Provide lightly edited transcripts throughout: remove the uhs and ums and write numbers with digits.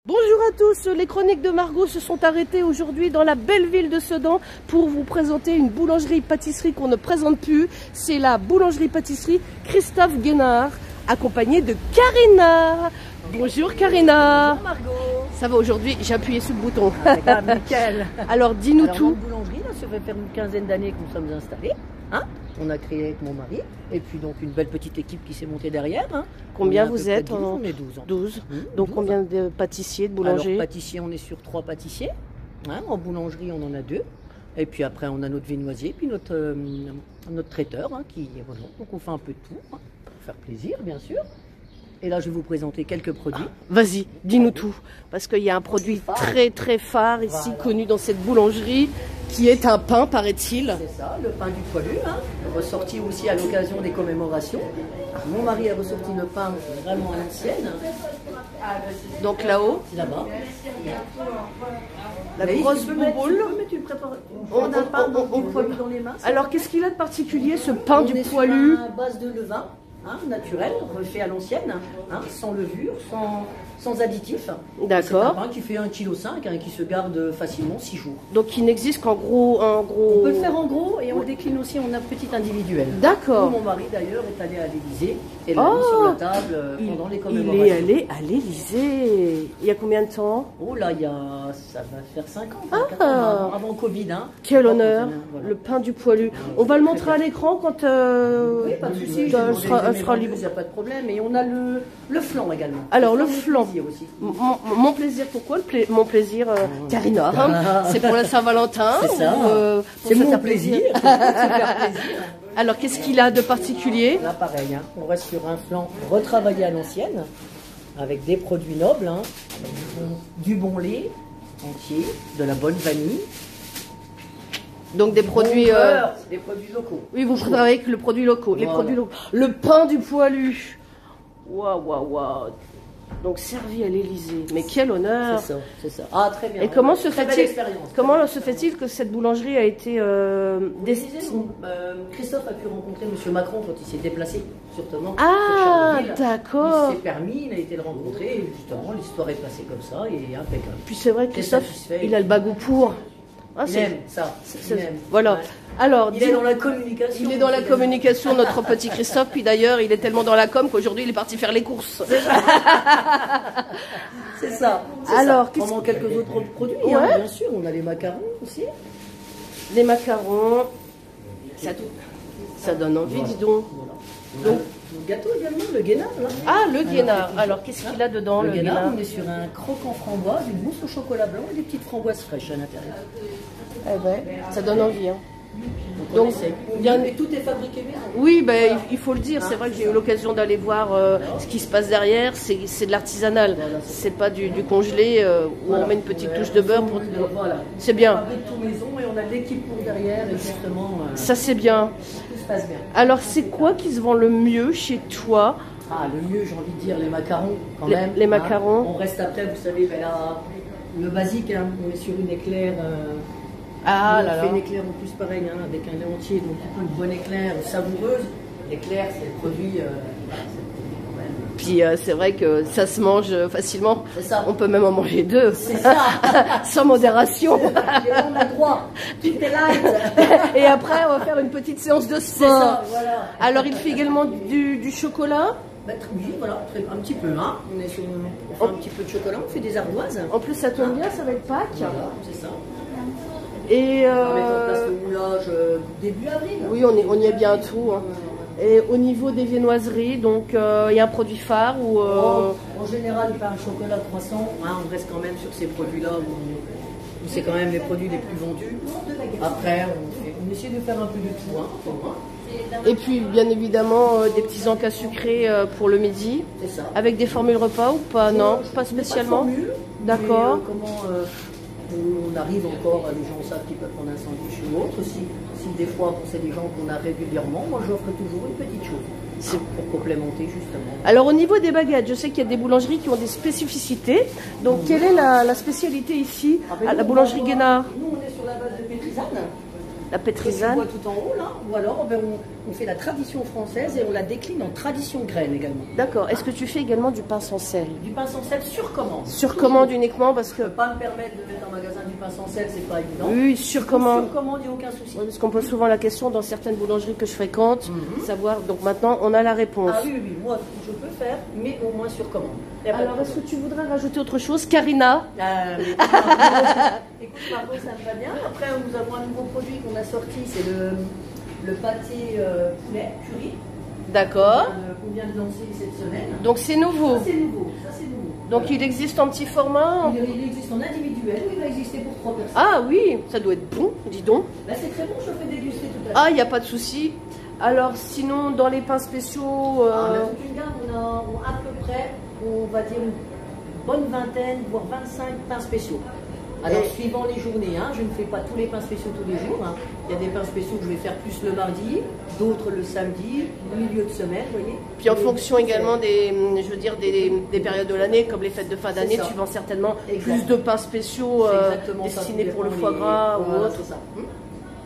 Bonjour à tous, les chroniques de Margot se sont arrêtées aujourd'hui dans la belle ville de Sedan pour vous présenter une boulangerie-pâtisserie qu'on ne présente plus. C'est la boulangerie-pâtisserie Christophe Guénard, accompagnée de Karina. Bonjour Karina. Bonjour Margot. Ça va aujourd'hui, j'ai appuyé sur le bouton. Nickel. Alors dis-nous tout. Notre boulangerie, là, ça fait faire une quinzaine d'années que nous sommes installés. Hein, on a créé avec mon mari et puis donc une belle petite équipe qui s'est montée derrière. Hein. Combien vous êtes? 12, on est 12 ans. 12. Donc 12. Combien de pâtissiers, de boulangers? Alors pâtissiers, on est sur 3 pâtissiers. Hein, en boulangerie, on en a 2. Et puis après, on a notre viennoisier, puis notre traiteur qui voilà. Donc on fait un peu de tout, hein, pour faire plaisir, bien sûr. Et là, je vais vous présenter quelques produits. Vas-y, dis-nous tout. Parce qu'il y a un produit très phare ici, voilà, connu dans cette boulangerie, qui est un pain, paraît-il. C'est ça, le pain du poilu, hein, ressorti aussi à l'occasion des commémorations. Mon mari a ressorti le pain vraiment à l'ancienne. Donc là-haut, là-bas, la grosse bouboule. On a un pain du poilu dans les mains. Alors, qu'est-ce qu'il a de particulier, ce pain du poilu? À base de levain. Hein, naturel, refait à l'ancienne, hein, sans levure, sans additifs. D'accord. C'est un pain qui fait 1,5 kg, hein, qui se garde facilement 6 jours. Donc il n'existe qu'en gros, On peut le faire en gros et on le décline aussi en un petit individuel. D'accord. Mon mari d'ailleurs est allé à l'Élysée et l'a mis sur la table pendant les commémorations. Il est allé à l'Élysée. Il y a combien de temps? Oh là, ça va faire 5 ans, 4 ans, avant Covid. Hein. Quel honneur, voilà. Le pain du poilu. On va le montrer à l'écran quand oui, pas de souci, elle sera libre. Il n'y a pas de problème. Et on a le flan également. Alors le flan, aussi. Mon plaisir, pourquoi mon plaisir, Karina, hein, c'est pour la Saint-Valentin. C'est ça, c'est mon plaisir. Alors qu'est-ce qu'il a de particulier? Là pareil, hein, on reste sur un flan retravaillé à l'ancienne, avec des produits nobles, hein, du bon lait entier, de la bonne vanille. Donc des produits, des produits locaux. Oui, vous travaillez avec le produit locaux, voilà. Les produits locaux. Le pain du poilu. Waouh. Donc servi à l'Élysée. Mais quel honneur! C'est ça. Ah, très bien. Et comment se fait-il que cette boulangerie a été destinée? Christophe a pu rencontrer M. Macron quand il s'est déplacé, sûrement. Ah, d'accord. Il s'est permis, il a été le rencontrer, et justement, l'histoire est passée comme ça, et impeccable. Puis c'est vrai que Christophe, il a le bagou pour. Ah, il aime ça. Voilà. Ouais. Alors, il est dans la communication. Il est dans la communication, notre petit Christophe. Puis d'ailleurs, il est tellement dans la com qu'aujourd'hui, il est parti faire les courses. C'est ça. Alors, on manque quelques autres produits, ouais, hein, bien sûr. On a les macarons aussi. Les macarons. Ça donne envie, voilà. Dis donc. Voilà. Donc, le gâteau également, le Guénard. Là. Ah, le Guénard. Alors, qu'est-ce qu'il a dedans, le Guénard? On est sur un croquant framboise, une mousse au chocolat blanc et des petites framboises fraîches à l'intérieur. Eh ben, ça donne envie, hein. Donc tout est fabriqué bien. Oui, ben, il faut le dire. C'est vrai que j'ai eu l'occasion d'aller voir ce qui se passe derrière. C'est de l'artisanal. Voilà, c'est pas du congelé où on met une petite touche de beurre. Voilà. C'est bien. On fabrique tout maison et on a l'équipe pour derrière. Et justement, ça c'est bien. Tout se passe bien. Alors c'est quoi qui se vend le mieux chez toi? Ah, le mieux, j'ai envie de dire les macarons quand même. Les macarons. On reste après, vous savez, ben là, le basique. Hein, on est sur une éclair. Ah là on là. fait une éclair en plus pareil, hein, avec un lait entier, donc une bonne éclair savoureuse. L'éclair, c'est le produit. Puis c'est vrai que ça se mange facilement. C'est ça. On peut même en manger 2. C'est ça. Sans modération. On a le droit. Tout est light. Et après, on va faire une petite séance de sport. C'est ça, voilà. Alors, il fait également du chocolat. Bah, oui, voilà, un petit peu. Hein. On fait un petit peu de chocolat, on fait des ardoises. En plus, ça tombe bien, ça va être Pâques. Voilà, c'est ça. Et on va mettre en place le moulage début avril. Oui, on y est bientôt. Hein. Et au niveau des viennoiseries, donc il y a un produit phare ou En général, pain au chocolat croissant, hein, on reste quand même sur ces produits-là où c'est quand même les produits les plus vendus. Après, on essaie de faire un peu de tout. Hein, et puis, bien évidemment, des petits encas sucrés pour le midi. C'est ça. Avec des formules repas ou pas? Non, pas spécialement. D'accord. On arrive encore, les gens savent qu'ils peuvent prendre un sandwich ou autre. Si des fois, c'est des gens qu'on a régulièrement, moi j'offre toujours une petite chose. C'est pour complémenter justement. Alors au niveau des baguettes, je sais qu'il y a des boulangeries qui ont des spécificités. Donc quelle est la spécialité ici à la boulangerie Guénard? Nous on est sur la base de pétrisane. La pétrisane. On voit tout en haut là. Ou alors on fait la tradition française et on la décline en tradition graine également. D'accord. Est-ce que tu fais également du pain sans sel? Du pain sans sel sur commande. Sur commande uniquement parce que... Je ne peux pas me permettre de mettre en magasin du pain sans sel, c'est pas évident. Oui, sur commande. Sur commande, il n'y a aucun souci. Oui, parce qu'on pose souvent la question dans certaines boulangeries que je fréquente, savoir. Donc maintenant, on a la réponse. Ah oui, oui, moi je peux faire, mais au moins sur commande. Alors, est-ce que tu voudrais rajouter autre chose, Karina? Écoute, Margot, ça me va bien. Après, nous avons un nouveau produit qu'on a sorti, c'est le pâté poulet curry. D'accord. Qu'on vient de lancer cette semaine. Donc c'est nouveau. Ça, c'est nouveau. Ça, c'est nouveau. Donc voilà. il existe en petit format? Il existe en individuel, il va exister pour 3 personnes. Ah oui, ça doit être bon, dis donc. Là, c'est très bon, je le fais déguster tout à l'heure. Ah, il n'y a pas de souci. Alors sinon, dans les pains spéciaux... On a toute une gamme, on a à peu près, on va dire, une bonne vingtaine, voire 25 pains spéciaux. Alors, suivant les journées, hein, je ne fais pas tous les pains spéciaux tous les jours. Hein. Il y a des pains spéciaux que je vais faire plus le mardi, d'autres le samedi, au milieu de semaine, vous voyez. Puis en fonction également des, je veux dire, des périodes de l'année, comme les fêtes de fin d'année, tu vends certainement plus de pains spéciaux destinés pour le foie gras ou autre. C'est ça.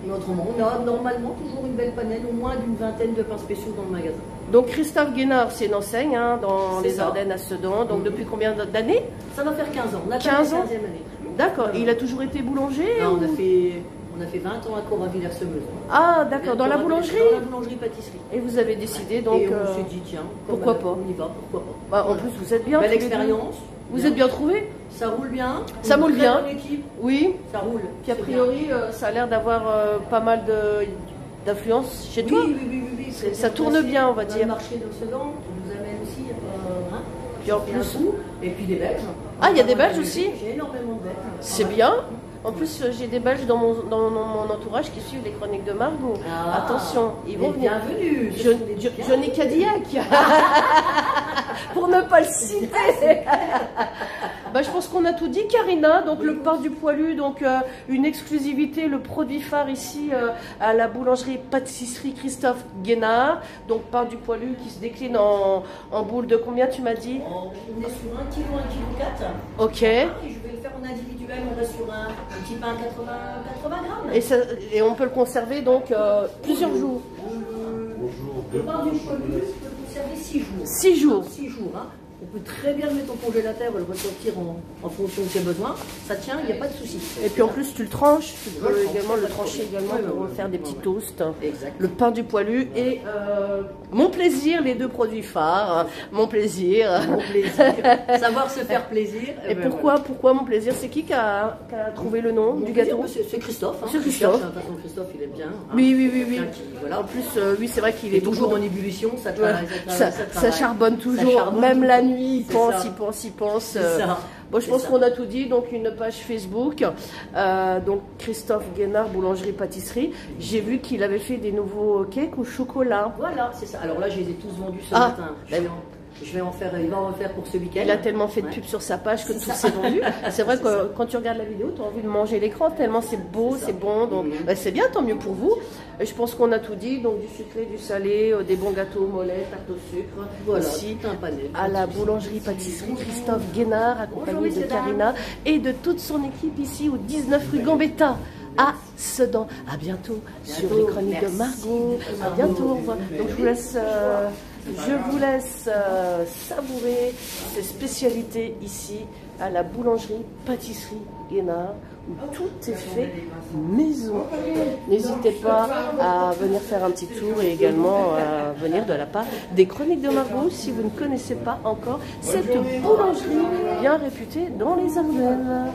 Et autrement, on a normalement toujours une belle panelle, au moins d'une vingtaine de pains spéciaux dans le magasin. Donc Christophe Guénard, c'est une enseigne hein, dans les Ardennes à Sedan. Donc depuis combien d'années? Ça va faire 15 ans. On a 15 ans. 15e année. D'accord. Il a toujours été boulanger? Non, on a fait 20 ans à Cour-à-Villers-Semeuse. Ah d'accord, dans la boulangerie? Dans la boulangerie-pâtisserie. Et vous avez décidé donc... Et on s'est dit tiens, pourquoi pas? On y va, pourquoi pas. Bah, en plus vous êtes bien. Belle expérience. Vous êtes bien trouvés? Ça roule bien. Ça roule bien. Équipe. Oui. Ça roule. Puis a priori, ça a l'air d'avoir pas mal d'influence chez toi. Oui. Ça tourne bien, on va dire. Le marché de Sedan, on nous amène aussi. Puis en plus. Et puis des Belges. Ah, il y a des Belges aussi? J'ai énormément de Belges. C'est bien. En plus, j'ai des Belges dans mon entourage qui suivent les chroniques de Margot. Ah, attention, ils vont venir. Bienvenue. Johnny Cadillac. Pour ne pas le citer. Bah, je pense qu'on a tout dit, Karina. Donc le pain du poilu, donc une exclusivité, le produit phare ici à la boulangerie pâtisserie Christophe Guénard. Donc pain du poilu qui se décline en boule de combien tu m'as dit? On est sur 1 kg, 1,4 kg. Ok. Et je vais le faire en individuel, on reste sur un petit pain 80 grammes. Et on peut le conserver donc plusieurs jours. Le pain du poilu peut conserver 6 jours. 6 jours. 6 jours. Hein. On peut très bien le mettre au congélateur et le ressortir en fonction de ses besoins. Ça tient, il n'y a pas de souci. Et puis en plus, tu le tranches. Tu peux également le trancher également pour faire des petits toasts. Exact. Le pain du poilu et mon plaisir, les deux produits phares. Mon plaisir. Mon plaisir. Savoir se faire plaisir. Et pourquoi mon plaisir? C'est qui a trouvé le nom du gâteau? C'est Christophe. Hein. C'est Christophe. De toute façon, Christophe, il aime bien. Hein. Oui. Voilà. En plus, oui, c'est vrai qu'il est toujours en ébullition. Ça charbonne toujours, même la nuit. Il pense. Bon, je pense qu'on a tout dit. Donc une page Facebook, donc Christophe Guénard boulangerie pâtisserie. J'ai vu qu'il avait fait des nouveaux cakes au chocolat. Voilà, c'est ça. Alors là, je les ai tous vendus ce matin. Je vais en faire, il va en faire pour ce week-end. Il a tellement fait de pub sur sa page que tout s'est vendu. C'est vrai que quand tu regardes la vidéo, tu as envie de manger l'écran tellement c'est beau, c'est bon. Donc c'est bien, tant mieux pour vous. Et je pense qu'on a tout dit, donc du sucré, du salé, des bons gâteaux au mollet, tarte au sucre. Voilà, aussi un panel, à la boulangerie-pâtisserie Christophe Guénard, accompagné de Karina et de toute son équipe ici au 19 rue Gambetta à Sedan. À bientôt sur les chroniques de Margot. À bientôt. Donc je vous laisse savourer ces spécialités ici à la boulangerie-pâtisserie Guénard où tout est fait maison. N'hésitez pas à venir faire un petit tour et également à venir de la part des chroniques de Margot si vous ne connaissez pas encore cette boulangerie bien réputée dans les Ardennes.